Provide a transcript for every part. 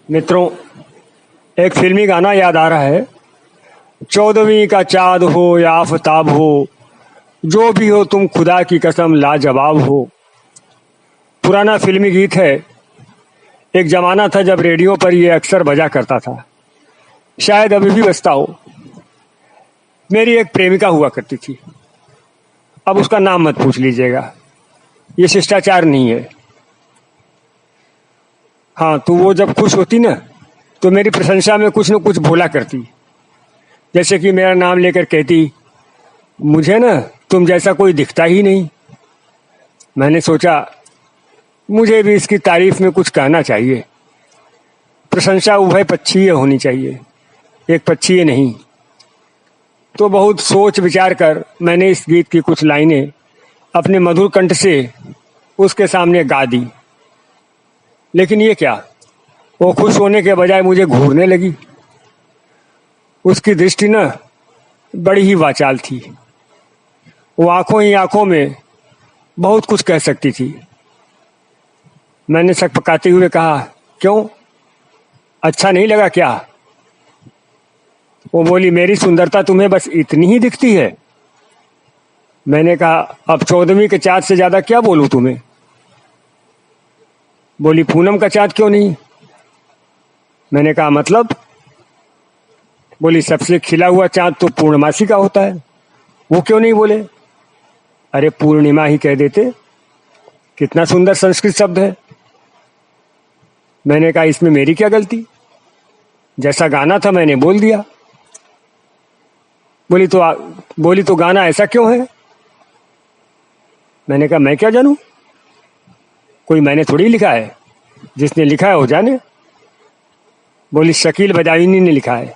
मित्रों, एक फिल्मी गाना याद आ रहा है। 14वीं का चाँद हो या आफताब हो, जो भी हो तुम खुदा की कसम लाजवाब हो। पुराना फिल्मी गीत है। एक जमाना था जब रेडियो पर यह अक्सर बजा करता था, शायद अभी भी बजता हो। मेरी एक प्रेमिका हुआ करती थी। अब उसका नाम मत पूछ लीजिएगा, ये शिष्टाचार नहीं है। हाँ, तो वो जब खुश होती ना तो मेरी प्रशंसा में कुछ न कुछ बोला करती। जैसे कि मेरा नाम लेकर कहती, मुझे ना तुम जैसा कोई दिखता ही नहीं। मैंने सोचा मुझे भी इसकी तारीफ में कुछ कहना चाहिए। प्रशंसा उभय पक्षीय होनी चाहिए, एक पक्षीय नहीं। तो बहुत सोच विचार कर मैंने इस गीत की कुछ लाइनें अपने मधुर कंठ से उसके सामने गा दी। लेकिन ये क्या, वो खुश होने के बजाय मुझे घूरने लगी। उसकी दृष्टि न बड़ी ही वाचाल थी। वो आंखों ही आंखों में बहुत कुछ कह सकती थी। मैंने सकपकाते हुए कहा, क्यों, अच्छा नहीं लगा क्या? वो बोली, मेरी सुंदरता तुम्हें बस इतनी ही दिखती है? मैंने कहा, अब 14वीं के चाँद से ज्यादा क्या बोलूं तुम्हें? बोली, पूनम का चाँद क्यों नहीं? मैंने कहा, मतलब? बोली, सबसे खिला हुआ चाँद तो पूर्णमासी का होता है, वो क्यों नहीं बोले? अरे पूर्णिमा ही कह देते, कितना सुंदर संस्कृत शब्द है। मैंने कहा, इसमें मेरी क्या गलती, जैसा गाना था मैंने बोल दिया। बोली तो गाना ऐसा क्यों है? मैंने कहा, मैं क्या जानूं, कोई मैंने थोड़ी लिखा है, जिसने लिखा है वो जाने। बोली, शकील बदायूनी ने लिखा है।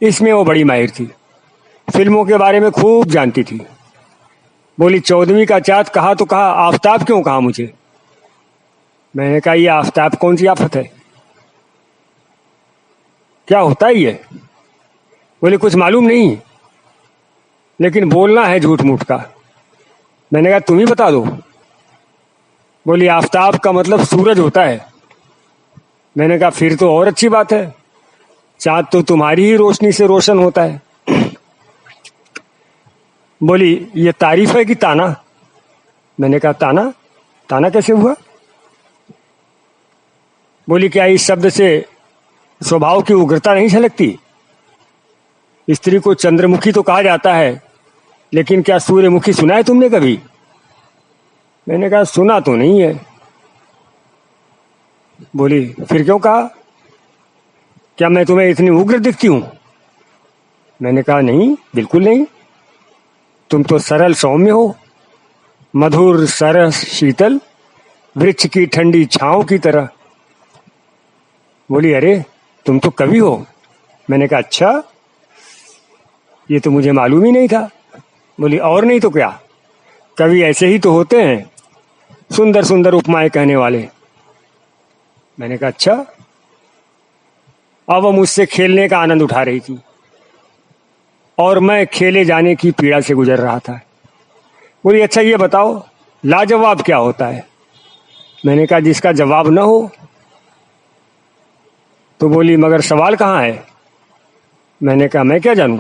इसमें वो बड़ी माहिर थी, फिल्मों के बारे में खूब जानती थी। बोली, 14वीं का चाँद कहा तो कहा, आफताब क्यों कहा मुझे? मैंने कहा, ये आफताब कौन सी आफत है, क्या होता है ये? बोले, कुछ मालूम नहीं, लेकिन बोलना है झूठ मूठ का। मैंने कहा, तुम ही बता दो। बोली, आफताब का मतलब सूरज होता है। मैंने कहा, फिर तो और अच्छी बात है, चाँद तो तुम्हारी ही रोशनी से रोशन होता है। बोली, ये तारीफ है कि ताना? मैंने कहा, ताना? ताना कैसे हुआ? बोली, क्या इस शब्द से स्वभाव की उग्रता नहीं झलकती? स्त्री को चंद्रमुखी तो कहा जाता है, लेकिन क्या सूर्यमुखी सुना है तुमने कभी? मैंने कहा, सुना तो नहीं है। बोली, फिर क्यों कहा, क्या मैं तुम्हें इतनी उग्र दिखती हूं? मैंने कहा, नहीं, बिल्कुल नहीं, तुम तो सरल सौम्य हो, मधुर सरस शीतल, वृक्ष की ठंडी छांव की तरह। बोली, अरे तुम तो कवि हो। मैंने कहा, अच्छा, ये तो मुझे मालूम ही नहीं था। बोली, और नहीं तो क्या, कवि ऐसे ही तो होते हैं, सुंदर सुंदर उपमाएं कहने वाले। मैंने कहा, अच्छा। अब वो मुझसे खेलने का आनंद उठा रही थी और मैं खेले जाने की पीड़ा से गुजर रहा था। बोली, अच्छा ये बताओ, लाजवाब क्या होता है? मैंने कहा, जिसका जवाब न हो। तो बोली, मगर सवाल कहाँ है? मैंने कहा, मैं क्या जानूं।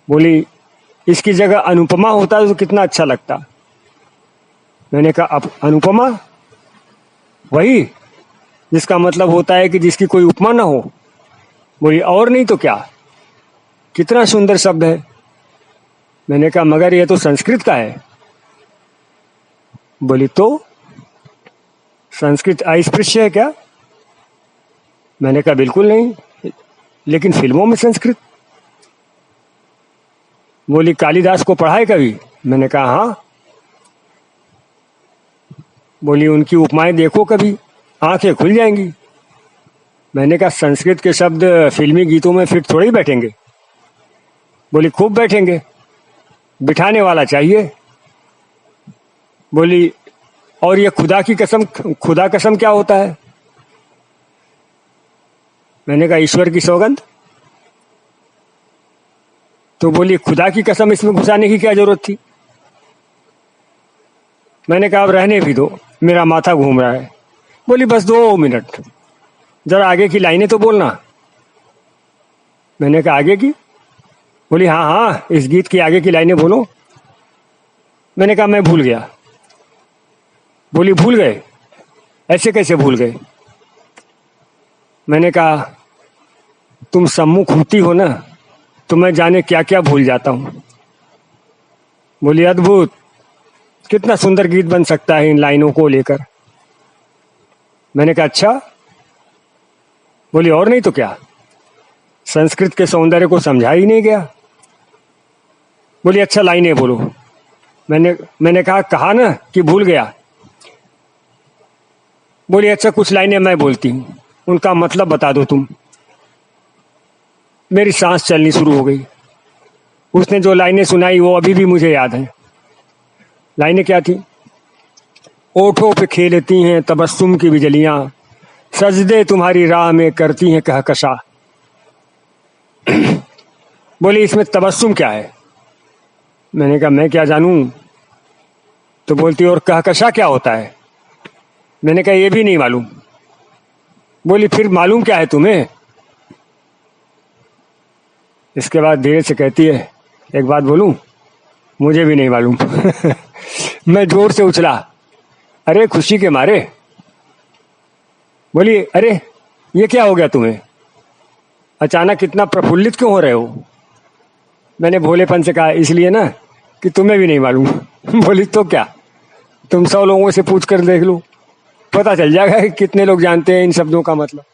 बोली, इसकी जगह अनुपमा होता है तो कितना अच्छा लगता। मैंने कहा, अब अनुपमा वही जिसका मतलब होता है कि जिसकी कोई उपमा ना हो। बोली, और नहीं तो क्या, कितना सुंदर शब्द है। मैंने कहा, मगर यह तो संस्कृत का है। बोली, तो संस्कृत अस्पृश्य है क्या? मैंने कहा, बिल्कुल नहीं, लेकिन फिल्मों में संस्कृत। बोली, कालिदास को पढ़ा है कभी? मैंने कहा, हाँ। बोली, उनकी उपमाएं देखो कभी, आंखें खुल जाएंगी। मैंने कहा, संस्कृत के शब्द फिल्मी गीतों में फिट थोड़ी बैठेंगे। बोली, खूब बैठेंगे, बिठाने वाला चाहिए। बोली, और ये खुदा की कसम, खुदा कसम क्या होता है? मैंने कहा, ईश्वर की सौगंध। तो बोली, खुदा की कसम इसमें घुसाने की क्या जरूरत थी? मैंने कहा, अब रहने भी दो, मेरा माथा घूम रहा है। बोली, बस 2 मिनट। जरा आगे की लाइनें तो बोलना। मैंने कहा आगे की? बोली हाँ हाँ, इस गीत की आगे की लाइनें बोलो। मैंने कहा मैं भूल गया। बोली भूल गए? ऐसे कैसे भूल गए? मैंने कहा तुम सम्मुख होती हो ना, तो मैं जाने क्या क्या भूल जाता हूं। बोली अद्भुत, कितना सुंदर गीत बन सकता है इन लाइनों को लेकर। मैंने कहा अच्छा। बोली और नहीं तो क्या, संस्कृत के सौंदर्य को समझा ही नहीं गया। बोली अच्छा लाइनें बोलो। मैंने कहा ना कि भूल गया। बोली अच्छा कुछ लाइनें मैं बोलती हूँ, उनका मतलब बता दो तुम। मेरी सांस चलनी शुरू हो गई। उसने जो लाइनें सुनाई वो अभी भी मुझे याद है। लाइनें क्या थी? ओठों पे खेलती हैं तबस्सुम की बिजलियां, सजदे तुम्हारी राह में करती हैं कहकशा। बोली इसमें तबस्सुम क्या है? मैंने कहा मैं क्या जानूं। तो बोलती और कहकशा क्या होता है? मैंने कहा ये भी नहीं मालूम। बोली फिर मालूम क्या है तुम्हें? इसके बाद धीरे से कहती है एक बात बोलूं, मुझे भी नहीं मालूम। मैं जोर से उछला, अरे खुशी के मारे। बोली अरे ये क्या हो गया तुम्हें, अचानक इतना प्रफुल्लित क्यों हो रहे हो? मैंने भोलेपन से कहा इसलिए ना कि तुम्हें भी नहीं मालूम। बोली तो क्या, तुम 100 लोगों से पूछ कर देख लो, पता चल जाएगा कि कितने लोग जानते हैं इन शब्दों का मतलब।